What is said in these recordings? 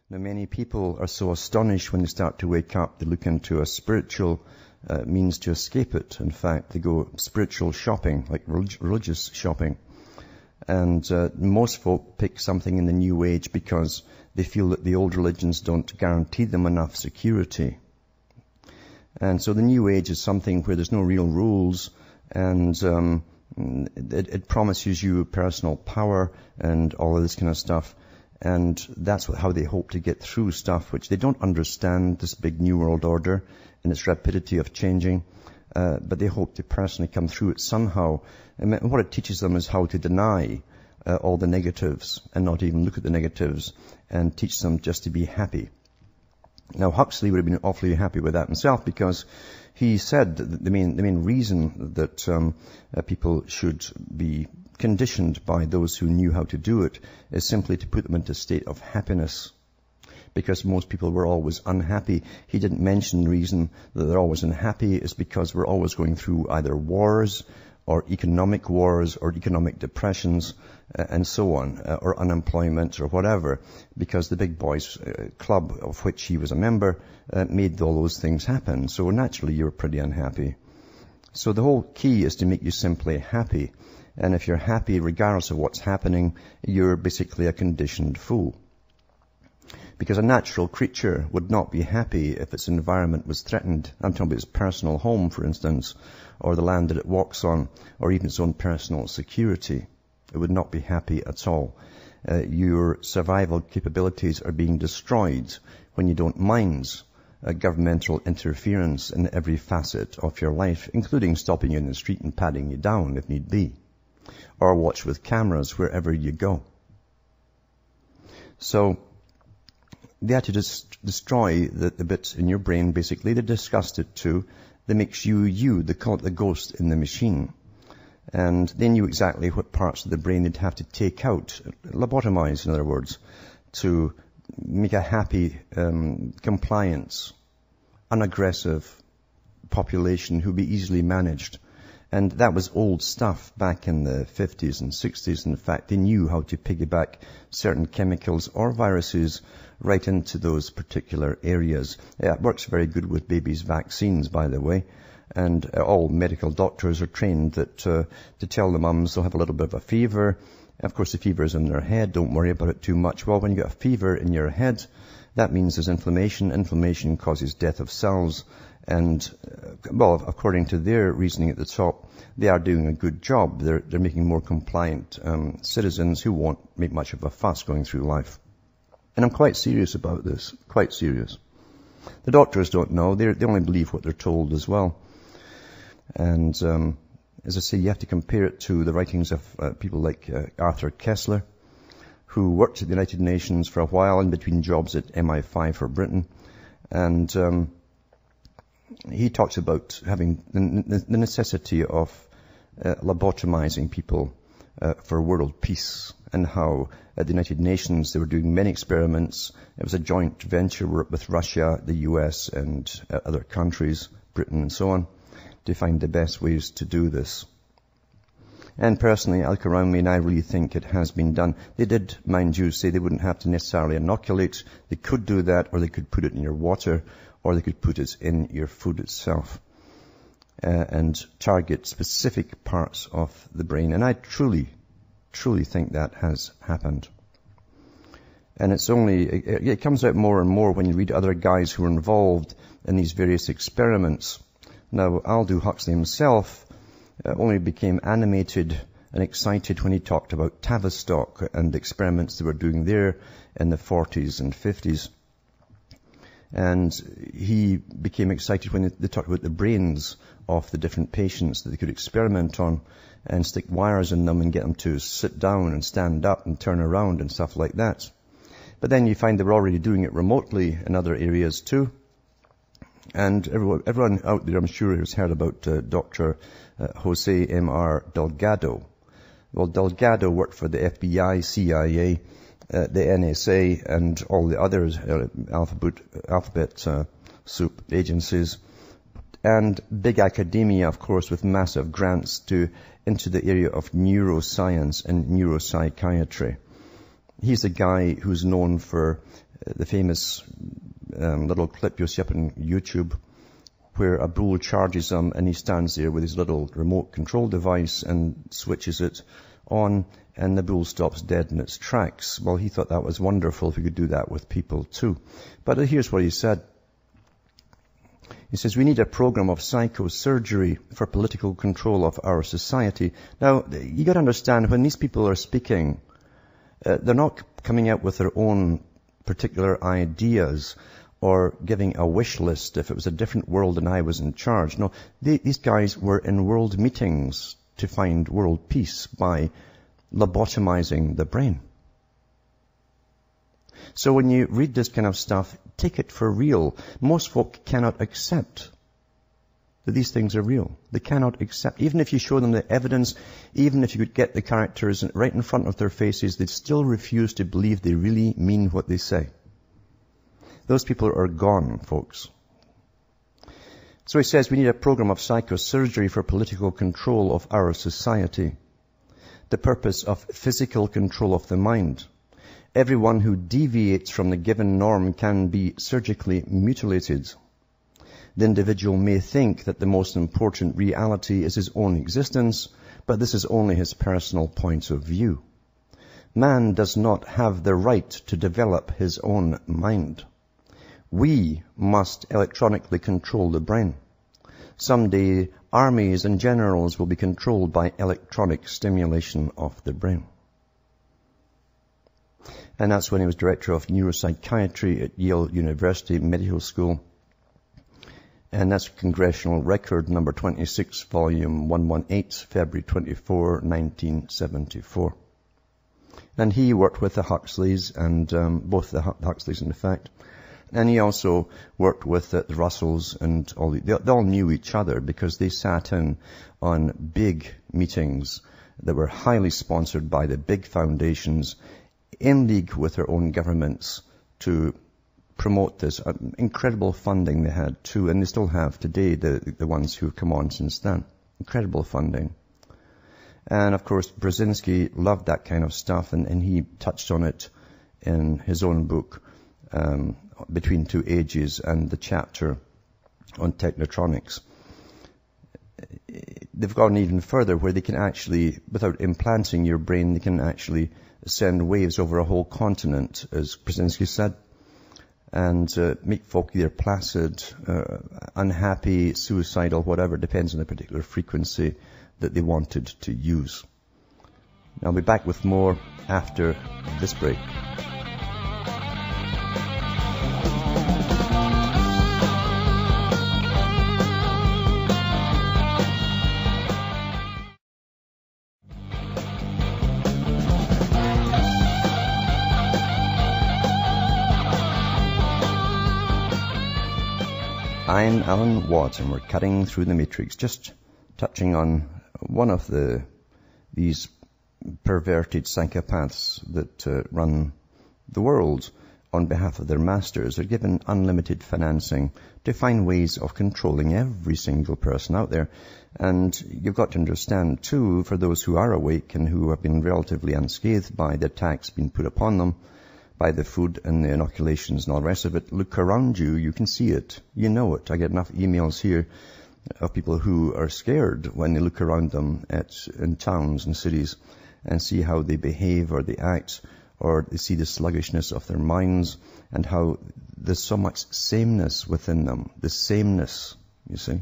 Now, many people are so astonished when they start to wake up, they look into a spiritual means to escape it. In fact, they go spiritual shopping, like religious shopping. And most folk pick something in the New Age because they feel that the old religions don't guarantee them enough security. And so the New Age is something where there's no real rules, and it promises you personal power and all of this kind of stuff. And that's how they hope to get through stuff which they don't understand, this big New World Order and its rapidity of changing. But they hope to personally come through it somehow. And what it teaches them is how to deny all the negatives and not even look at the negatives, and teach them just to be happy. Now, Huxley would have been awfully happy with that himself, because he said that the main reason that people should be conditioned by those who knew how to do it is simply to put them into a state of happiness, because most people were always unhappy. He didn't mention the reason that they're always unhappy is because we're always going through either wars or economic depressions and so on, or unemployment or whatever, because the big boys club of which he was a member made all those things happen. So naturally you're pretty unhappy. So the whole key is to make you simply happy. And if you're happy regardless of what's happening, you're basically a conditioned fool. Because a natural creature would not be happy if its environment was threatened. I'm talking about its personal home, for instance, or the land that it walks on, or even its own personal security. It would not be happy at all. Your survival capabilities are being destroyed when you don't mind governmental interference in every facet of your life, including stopping you in the street and patting you down if need be, or watch with cameras wherever you go. So they had to just destroy the bits in your brain, basically. They discussed it too. That makes you. They call it the ghost in the machine. And they knew exactly what parts of the brain they'd have to take out, lobotomize, in other words, to make a happy, compliance, unaggressive population who'd be easily managed. And that was old stuff back in the 50s and 60s. In fact, they knew how to piggyback certain chemicals or viruses right into those particular areas. Yeah, it works very good with babies' vaccines, by the way. And all medical doctors are trained that to tell the mums they'll have a little bit of a fever. Of course, the fever is in their head. Don't worry about it too much. Well, when you get a fever in your head, that means there's inflammation. Inflammation causes death of cells. And, well, according to their reasoning at the top, they are doing a good job. They're making more compliant citizens who won't make much of a fuss going through life. And I'm quite serious about this, quite serious. The doctors don't know. They only believe what they're told as well. And as I say, you have to compare it to the writings of people like Arthur Kessler, who worked at the United Nations for a while in between jobs at MI5 for Britain. And he talks about having the necessity of lobotomizing people for world peace, and how at the United Nations they were doing many experiments. It was a joint venture with Russia, the US, and other countries, Britain and so on, to find the best ways to do this. And personally, I look around me and I really think it has been done. They did, mind you, say they wouldn't have to necessarily inoculate. They could do that, or they could put it in your water, or they could put it in your food itself, and target specific parts of the brain. And I truly think that has happened. And it comes out more and more when you read other guys who are involved in these various experiments. Now, Aldous Huxley himself only became animated and excited when he talked about Tavistock and the experiments they were doing there in the 40s and 50s. And he became excited when they talked about the brains of the different patients that they could experiment on and stick wires in them and get them to sit down and stand up and turn around and stuff like that. But then you find they were already doing it remotely in other areas too. And everyone out there, I'm sure, has heard about Dr. Jose M.R. Delgado. Well, Delgado worked for the FBI, CIA, the NSA, and all the others, alphabet soup agencies, and big academia, of course, with massive grants into the area of neuroscience and neuropsychiatry. He's a guy who's known for the famous little clip you'll see up on YouTube where a bull charges him and he stands there with his little remote control device and switches it on, and the bull stops dead in its tracks. Well, he thought that was wonderful if he could do that with people too. But here's what he said. He says, we need a program of psychosurgery for political control of our society. Now, you got to understand, when these people are speaking, they're not coming out with their own particular ideas or giving a wish list if it was a different world and I was in charge. No, these guys were in world meetings to find world peace by lobotomizing the brain. So when you read this kind of stuff, take it for real. Most folk cannot accept that these things are real. They cannot accept. Even if you show them the evidence, even if you could get the characters right in front of their faces, they'd still refuse to believe they really mean what they say. Those people are gone, folks. So he says we need a program of psychosurgery for political control of our society. The purpose of physical control of the mind. Everyone who deviates from the given norm can be surgically mutilated. The individual may think that the most important reality is his own existence, but this is only his personal point of view. Man does not have the right to develop his own mind. We must electronically control the brain. Someday, armies and generals will be controlled by electronic stimulation of the brain. And that's when he was director of neuropsychiatry at Yale University Medical School. And that's Congressional Record number 26, volume 118, February 24, 1974. And he worked with the Huxleys, and both the Huxleys in fact. And he also worked with the Russells, and they all knew each other because they sat in on big meetings that were highly sponsored by the big foundations in league with their own governments to promote this. Incredible funding they had too, and they still have today, the ones who've come on since then. Incredible funding. And of course, Brzezinski loved that kind of stuff, and he touched on it in his own book, Between Two Ages, and the chapter on technotronics. They've gone even further where they can actually, without implanting your brain, they can actually send waves over a whole continent, as Brzezinski said, and make folk either placid, unhappy, suicidal, whatever, depends on the particular frequency that they wanted to use. I'll be back with more after this break. I'm Alan Watt, and we're cutting through the matrix, just touching on one of these perverted psychopaths that run the world on behalf of their masters. They're given unlimited financing to find ways of controlling every single person out there. And you've got to understand, too, for those who are awake and who have been relatively unscathed by the attacks being put upon them, by the food and the inoculations and all the rest of it, look around you, you can see it. You know it. I get enough emails here of people who are scared when they look around them in towns and cities and see how they behave or they act, or they see the sluggishness of their minds and how there's so much sameness within them. The sameness, you see.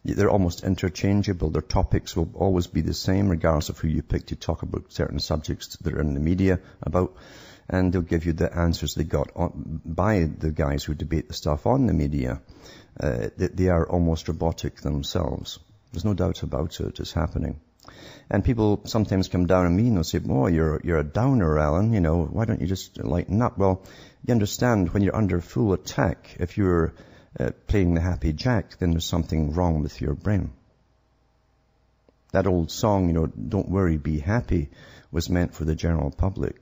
They're almost interchangeable. Their topics will always be the same, regardless of who you pick to talk about certain subjects that are in the media about. And they'll give you the answers they got by the guys who debate the stuff on the media. They are almost robotic themselves. There's no doubt about it. It's happening. And people sometimes come down on me and they'll say, oh, you're a downer, Alan. You know, why don't you just lighten up? Well, you understand when you're under full attack, if you're playing the happy jack, then there's something wrong with your brain. That old song, you know, don't worry, be happy, was meant for the general public.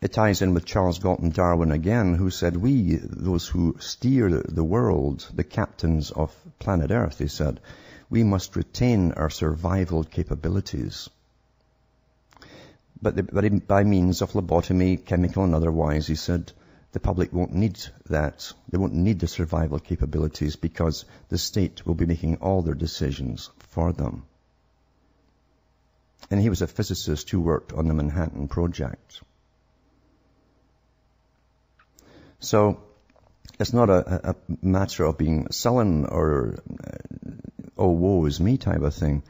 It ties in with Charles Galton Darwin again, who said, we, those who steer the world, the captains of planet Earth, he said, we must retain our survival capabilities. But by means of lobotomy, chemical and otherwise, he said, the public won't need that. They won't need the survival capabilities because the state will be making all their decisions for them. And he was a physicist who worked on the Manhattan Project. So it's not a matter of being sullen or, oh, woe is me type of thing.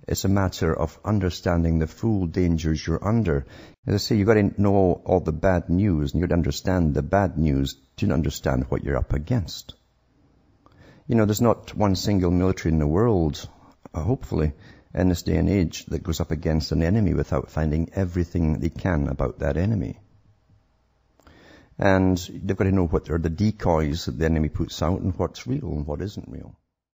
It's a matter of understanding the full dangers you're under. As I say, you've got to know all the bad news, and you've got to understand the bad news to understand what you're up against. You know, there's not one single military in the world, hopefully, in this day and age, that goes up against an enemy without finding everything they can about that enemy. And they've got to know what are the decoys that the enemy puts out and what's real and what isn't real.